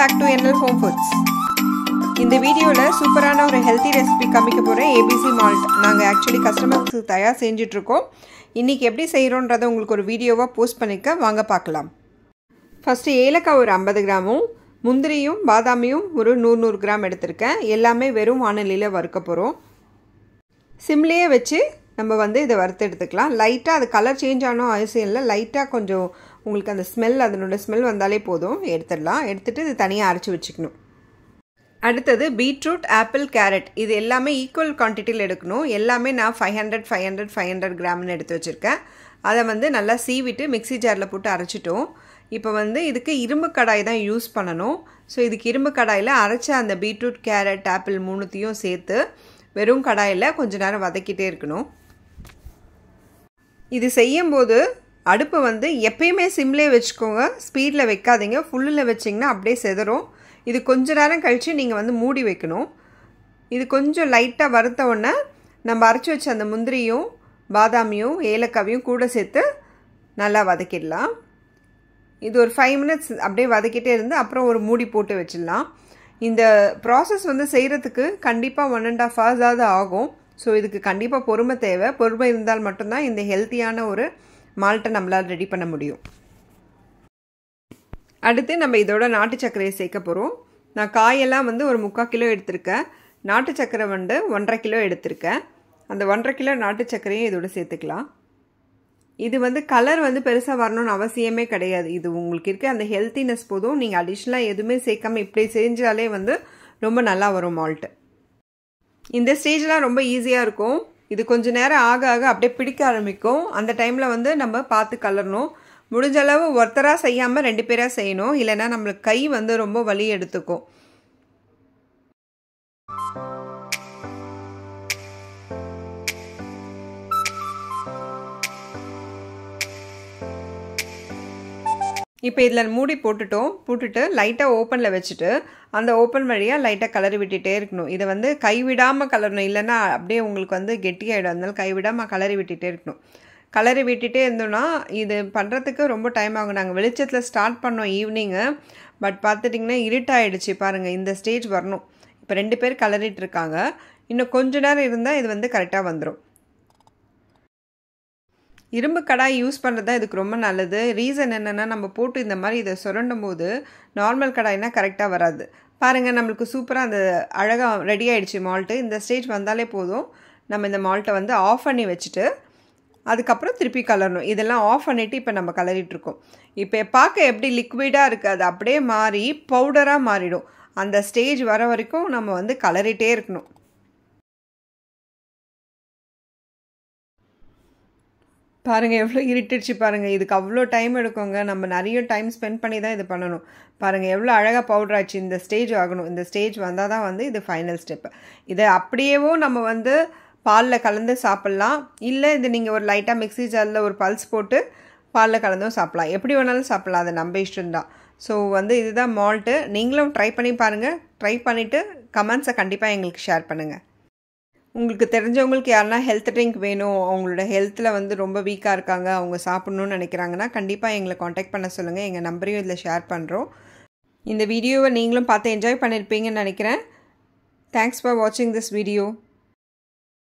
back to NL Home Foods. இந்த வீடியோல சூப்பரான ஒரு ஹெல்தி ரெசிபி காமிக்க போறேன். ABC மால்ட் நாங்க एक्चुअली கஸ்டமர்ஸ்க்கு தயார் செஞ்சிட்டு இருக்கோம். இன்னைக்கு எப்படி செய்றோம்ன்றதை உங்களுக்கு ஒரு வீடியோவா போஸ்ட் பண்ணிக்க வாங்க பார்க்கலாம். ஃபர்ஸ்ட் ஏலக்காய் ஒரு 50 கிராமும் முந்திரியும் பாதாமியும் ஒரு 100 கிராம் எடுத்துர்க்கேன். எல்லாமே வெறும் வாணலியில வறுக்க போறோம். சிம்லயே வச்சு நம்ம வந்து இத வறுத்து எடுத்துக்கலாம். லைட்டா அது கலர் சேஞ்ச் ஆனோ அவசியம் இல்ல. லைட்டா கொஞ்சம் உங்களுக்கு அந்த ஸ்மெல் அதனோட ஸ்மெல் வந்தாலே போதும். எடுத்துடலாம். எடுத்துட்டு இது தனியா அரைச்சு வச்சுக்கணும். அடுத்து பீட்ரூட் ஆப்பிள் கேரட் இது எல்லாமே ஈக்குவல் குவாண்டிட்டில எடுக்கணும். எல்லாமே நான் 500 கிராம்னு எடுத்து வச்சிருக்கேன். அதை வந்து நல்லா சீவிட்டு மிக்ஸி ஜார்ல போட்டு அரைச்சிட்டோம். இப்போ வந்து இதுக்கு இரும்பு கடாய் தான் யூஸ் பண்ணணும். ஸோ இதுக்கு இரும்பு கடாயில் அரைச்ச அந்த பீட்ரூட் கேரட் ஆப்பிள் மூணுத்தையும் சேர்த்து வெறும் கடாயில் கொஞ்ச நேரம் வதக்கிட்டே இருக்கணும். இது செய்யும்போது அடுப்பு வந்து எப்பயுமே சிம்லே வச்சுக்கோங்க. ஸ்பீடில் வைக்காதீங்க. ஃபுல்லில் வச்சிங்கன்னா அப்படியே செதறும். இது கொஞ்ச நேரம் கழித்து நீங்கள் வந்து மூடி வைக்கணும். இது கொஞ்சம் லைட்டாக வறுத்த உடனே நம்ம அரைச்சி வச்ச அந்த முந்திரியும் பாதாமியும் ஏலக்காவையும் கூட சேர்த்து நல்லா வதக்கிடலாம். இது ஒரு 5 மினிட்ஸ் அப்படியே வதக்கிட்டே இருந்து அப்புறம் ஒரு மூடி போட்டு வச்சிடலாம். இந்த ப்ராசஸ் வந்து செய்கிறதுக்கு கண்டிப்பாக 1.5 ஹவர்ஸாவது ஆகும். ஸோ இதுக்கு கண்டிப்பாக பொறுமை தேவை. பொறுமை இருந்தால் மட்டும்தான் இந்த ஹெல்த்தியான ஒரு மால்ட்டை நம்மளால் ரெடி பண்ண முடியும். அடுத்து நம்ம இதோட நாட்டு சர்க்கரையை சேர்க்க போகிறோம். நான் காயெல்லாம் வந்து ஒரு 3/4 கிலோ எடுத்திருக்கேன். நாட்டு சர்க்கரை வந்து 1.5 கிலோ எடுத்திருக்கேன். அந்த 1.5 கிலோ நாட்டு சர்க்கரையை இதோட சேர்த்துக்கலாம். இது வந்து கலர் வந்து பெருசாக வரணும்னு அவசியமே கிடையாது. இது உங்களுக்கு இருக்க அந்த ஹெல்த்தினஸ் போதும். நீங்கள் அடிஷ்னலாக எதுவுமே சேர்க்காம இப்படி செஞ்சாலே வந்து ரொம்ப நல்லா வரும் மால்ட்டு. இந்த ஸ்டேஜ்லாம் ரொம்ப ஈஸியாக இருக்கும். இது கொஞ்சம் நேரம் ஆக ஆக அப்படியே பிடிக்க ஆரம்பிக்கும். அந்த டைமில் வந்து நம்ம பார்த்து கலரணும். முடிஞ்ச அளவு ஒருத்தராக செய்யாமல் 2 பேராக செய்யணும். இல்லைன்னா நம்மளுக்கு கை வந்து ரொம்ப வலி எடுத்துக்கும். இப்போ இதில் மூடி போட்டுட்டு லைட்டாக ஓப்பனில் வச்சுட்டு அந்த ஓப்பன் வழியாக லைட்டாக கலரி விட்டுட்டே இருக்கணும். இதை வந்து கைவிடாமல் கலரணும். இல்லைன்னா அப்படியே உங்களுக்கு வந்து கெட்டியாகிடும். அதனால கைவிடாமல் கலரி விட்டுட்டே இருக்கணும். கலரி விட்டுட்டே இருந்தோம்னா இது பண்ணுறதுக்கு ரொம்ப டைம் ஆகும். நாங்கள் வெளிச்சத்தில் ஸ்டார்ட் பண்ணோம் ஈவினிங்கு. பட் பார்த்துட்டிங்கன்னா இருட்டாயிடுச்சு. பாருங்கள் இந்த ஸ்டேஜ் வரணும். இப்போ 2 பேர் கலரிட்டு இருக்காங்க. இன்னும் கொஞ்ச நேரம் இருந்தால் இது வந்து கரெக்டாக வந்துடும். இரும்பு கடாய் யூஸ் பண்ணுறது தான் இதுக்கு ரொம்ப நல்லது. ரீசன் என்னென்னா நம்ம போட்டு இந்த மாதிரி இதை சுரண்டும் போது நார்மல் கடாய்னா கரெக்டாக வராது. பாருங்கள் நம்மளுக்கு சூப்பராக அந்த அழகாக ரெடி ஆகிடுச்சு மால்ட்டு. இந்த ஸ்டேஜ் வந்தாலே போதும். நம்ம இந்த மால்ட்டை வந்து ஆஃப் பண்ணி வச்சுட்டு அதுக்கப்புறம் திருப்பி கலரணும். இதெல்லாம் ஆஃப் பண்ணிவிட்டு இப்போ நம்ம கலரிட்டுருக்கோம். இப்போ பார்க்க எப்படி லிக்விடாக இருக்குது அது அப்படியே மாறி பவுடராக மாறிடும். அந்த ஸ்டேஜ் வர வரைக்கும் நம்ம வந்து கலரிட்டே இருக்கணும். பாருங்கள் எவ்வளோ இருட்டுச்சு பாருங்கள். இதுக்கு அவ்வளோ டைம் எடுக்குங்க. நம்ம நிறைய டைம் ஸ்பெண்ட் பண்ணி தான் இது பண்ணணும். பாருங்கள் எவ்வளோ அழகாக பவுடர் ஆச்சு. இந்த ஸ்டேஜ் ஆகணும். இந்த ஸ்டேஜ் வந்தால் தான் வந்து இது ஃபைனல் ஸ்டெப்பு. இதை அப்படியேவும் நம்ம வந்து பாலில் கலந்து சாப்பிட்லாம். இல்லை இது நீங்கள் ஒரு லைட்டாக மிக்ஸி ஜாரில் ஒரு பல்ஸ் போட்டு பாலில் கலந்தும் சாப்பிட்லாம். எப்படி வேணாலும் சாப்பிட்லாம். அது நம்ம இஷ்டம்தான். ஸோ வந்து இதுதான் மால்ட்டு. நீங்களும் ட்ரை பண்ணி பாருங்கள். ட்ரை பண்ணிவிட்டு கமெண்ட்ஸை கண்டிப்பாக எங்களுக்கு ஷேர் பண்ணுங்கள். உங்களுக்கு தெரிஞ்சவங்களுக்கு யாருன்னா ஹெல்த் ட்ரிங்க் வேணும், அவங்களோட ஹெல்த்தில் வந்து ரொம்ப வீக்காக இருக்காங்க, அவங்க சாப்பிட்ணுன்னு நினைக்கிறாங்கன்னா கண்டிப்பாக எங்களை காண்டாக்ட் பண்ண சொல்லுங்கள். எங்கள் நம்பரையும் இதில் ஷேர் பண்ணுறோம். இந்த வீடியோவை நீங்களும் பார்த்து என்ஜாய் பண்ணியிருப்பீங்கன்னு நினைக்கிறேன். தேங்க்ஸ் ஃபார் வாட்சிங் திஸ் வீடியோ.